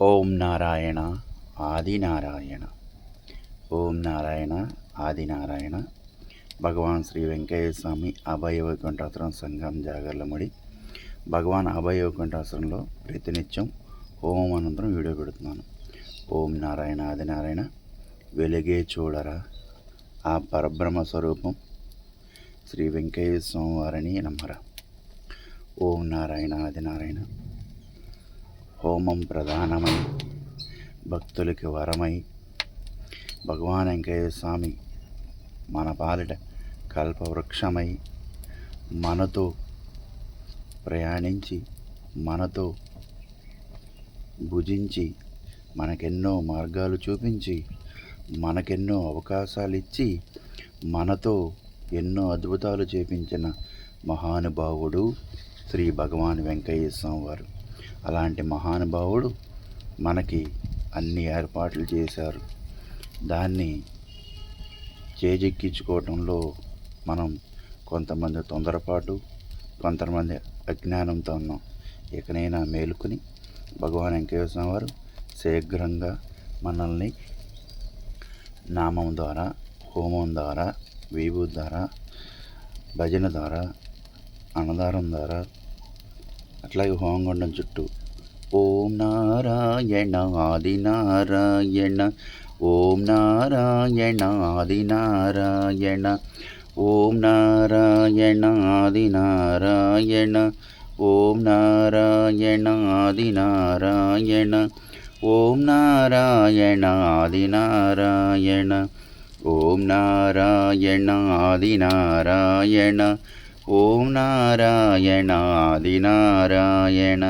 ఓం నారాయణ ఆదినారాయణ. ఓం నారాయణ ఆదినారాయణ. భగవాన్ శ్రీ వెంకయ్య స్వామి అభయ వైకుంఠాశ్రమం సంఘం జాగర్లముడి. భగవాన్ అభయ వైకుంఠాశ్రమంలో ప్రతినిత్యం హోమం అనంతరం వీడియో పెడుతున్నాను. ఓం నారాయణ ఆదినారాయణ. వెలుగే చూడరా ఆ పరబ్రహ్మ స్వరూపం శ్రీ వెంకయ్య స్వామి వారిని నమ్మరా. ఓం నారాయణ ఆదినారాయణ. హోమం ప్రధానమై భక్తులకి వరమై భగవాన్ వెంకయ్య స్వామి మన పాలిట కల్పవృక్షమై మనతో ప్రయాణించి మనతో భుజించి మనకెన్నో మార్గాలు చూపించి మనకెన్నో అవకాశాలు ఇచ్చి మనతో ఎన్నో అద్భుతాలు చేపించిన మహానుభావుడు శ్రీ భగవాన్ వెంకయ్య స్వామి వారు. అలాంటి మహానుభావుడు మనకి అన్ని ఏర్పాట్లు చేశారు. దాన్ని చేజెక్కించుకోవటంలో మనం కొంతమంది తొందరపాటు, కొంతమంది అజ్ఞానంతో ఉన్నాం. ఎక్కడైనా మేలుకొని భగవాన్ వెంకయ్య స్వామి వారు శీఘ్రంగా మనల్ని నామం ద్వారా, హోమం ద్వారా, విభూతి ద్వారా, భజన ద్వారా, అన్నదానం ద్వారా, అట్లాగే హోమగుండం చుట్టూ ఓం నారాయణ ఆదినారాయణ, ఓం నారాయణ ఆదినారాయణ, ఓం నారాయణ ఆదినారాయణ, ఓం నారాయణ ఆదినారాయణ, ఓం నారాయణ ఆదినారాయణ, ఓం నారాయణ ఆదినారాయణ, ఓం నారాయణ ఆదినారాయణ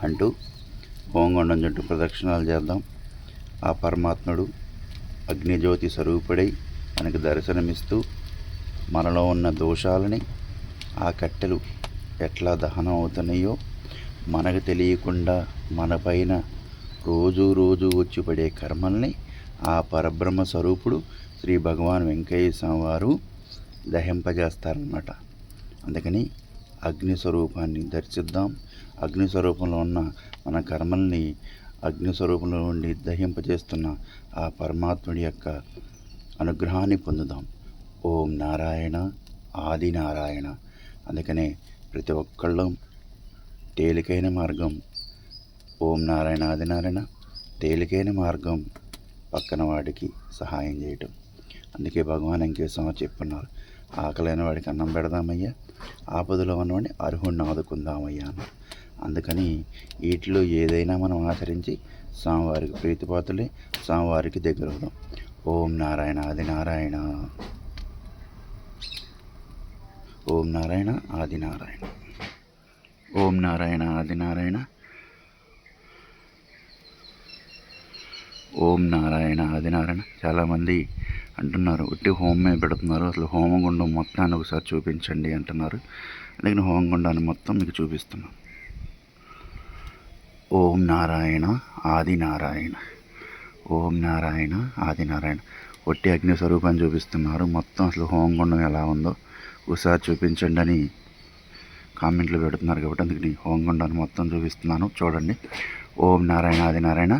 అంటూ హోమగుండం చుట్టూ ప్రదక్షిణాలు చేద్దాం. ఆ పరమాత్ముడు అగ్నిజ్యోతి స్వరూపుడై మనకు దర్శనమిస్తూ మనలో ఉన్న దోషాలని, ఆ కట్టెలు ఎట్లా దహనం అవుతున్నాయో మనకు తెలియకుండా మన పైన రోజు రోజు వచ్చి పడే కర్మల్ని ఆ పరబ్రహ్మ స్వరూపుడు శ్రీ భగవాన్ వెంకయ్య స్వామి వారు దహింపజేస్తారన్నమాట. అందుకని అగ్ని స్వరూపాన్ని దర్శిద్దాం. అగ్ని స్వరూపంలో ఉన్న మన కర్మల్ని అగ్ని స్వరూపంలో ఉండి దహింపజేస్తున్న ఆ పరమాత్ముడి యొక్క అనుగ్రహాన్ని పొందుదాం. ఓం నారాయణ ఆదినారాయణ. అందుకనే ప్రతి ఒక్కళ్ళం తేలికైన మార్గం ఓం నారాయణ ఆదినారాయణ, తేలికైన మార్గం పక్కన వాడికి సహాయం చేయటం. అందుకే భగవాన్ వెంకయ్య స్వామి చెప్పున్నారు, ఆకలైన వాడికి అన్నం పెడదామయ్యా, ఆపదలో ఉన్నవాడిని అర్హుడిని ఆదుకుందామయ్యా అన్నారు. అందుకని వీటిలో ఏదైనా మనం ఆచరించి స్వామివారికి ప్రీతిపాత్రులే, స్వామివారికి దగ్గర అవుదాం. ఓం నారాయణ ఆదినారాయణ. ఓం నారాయణ ఆదినారాయణ. ఓం నారాయణ ఆదినారాయణ. ఓం నారాయణ ఆదినారాయణ. చాలామంది అంటున్నారు ఉట్టి హోమమే పెడుతున్నారు, అసలు హోమగుండం మొత్తాన్ని ఒకసారి చూపించండి అంటున్నారు. అందుకని హోమగుండాన్ని మొత్తం మీకు చూపిస్తున్నాను. ఓం నారాయణ ఆదినారాయణ. ఓం నారాయణ ఆదినారాయణ. ఒట్టి అగ్ని స్వరూపాన్ని చూపిస్తున్నారు. మొత్తం అసలు హోమగుండం ఎలా ఉందో ఒకసారి చూపించండి అని కామెంట్లు పెడుతున్నారు. కాబట్టి అందుకని హోమగుండాన్ని మొత్తం చూపిస్తున్నాను, చూడండి. ఓం నారాయణ ఆదినారాయణ.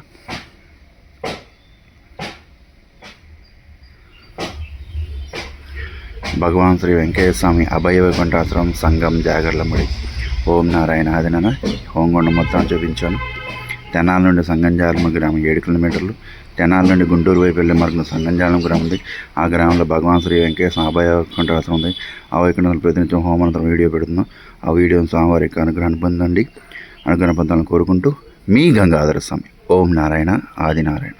భగవాన్ శ్రీ వెంకయ్య స్వామి అభయ వైకుంఠాశ్రమం సంఘం జాగర్లముడి. ఓం నారాయణ ఆదినారాయణ. హోమగుండం మొత్తం చూపించాను. తెనాల నుండి సంగంజాలం గ్రామం 7 కిలోమీటర్లు, తెనాల నుండి గుంటూరు వైపు వెళ్ళే మార్గం సంగంజాలం గ్రామం ఉంది. ఆ గ్రామంలో భగవాన్ శ్రీ వెంకయ్య స్వామి అభయ వైకుంఠాశ్రమం ఉంది. ఆ వైకుంఠంలో ప్రతినిత్యం హోమానంతరం వీడియో పెడుతున్నాం. ఆ వీడియోని స్వామివారి యొక్క అనుగ్రహాన్ని పొందండి. అనుగ్రహం పొందాలని కోరుకుంటూ మీ గంగాధర స్వామి. ఓం నారాయణ ఆదినారాయణ.